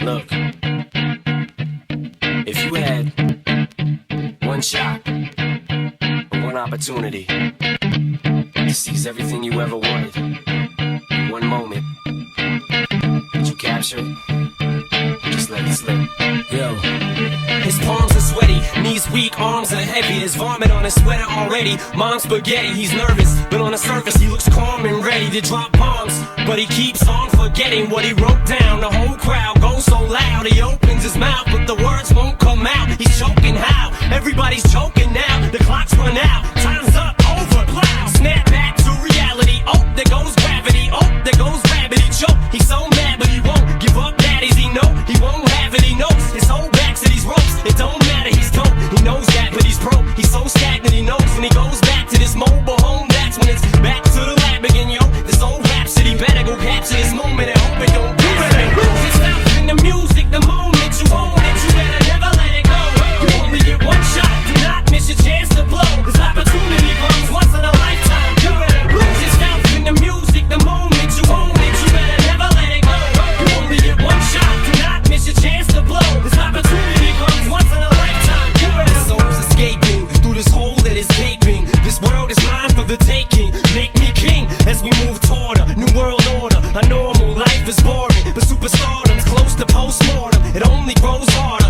Look, if you had one shot or one opportunity to seize everything you ever wanted in one moment, would you capture it? Just let it slip. Yo. His palms are sweaty, knees weak, arms are heavy. There's vomit on his sweater already. Mom's spaghetti, he's nervous, but on the surface he looks calm and ready to drop bombs. But he keeps on forgetting what he wrote down. The whole crowd goes so loud, he opens his mouth, but the words won't come out. He's choking how? Everybody's choking now. The clock's run out, time's up, over, plow. Snap back to reality, oh, there goes gravity. Oh, there goes gravity, choke. He's so mad, but he won't give up, daddies, he know. He won't have it, he knows. His whole back to these ropes, it don't matter, he's dope. He knows that, but he's broke. He's so stagnant, he knows. When he goes back to this mobile home, that's when it's back to the lab again, yo. This old rhapsody better go capture this moment and hope it don't do it. Lose yourself in the music, the moment you own it, you better never let it go. You only get one shot, do not miss your chance to blow. This opportunity comes once in a lifetime. You better lose yourself in the music, the moment you own it, you better never let it go. You only get one shot, do not miss your chance to blow. This opportunity comes once in a lifetime. You better. This soul's escaping through this hole that is gaping. This world is mine for the taking. Make me king as we move toward a new world order. A normal life is boring, but superstardom's close to postmortem. It only grows harder.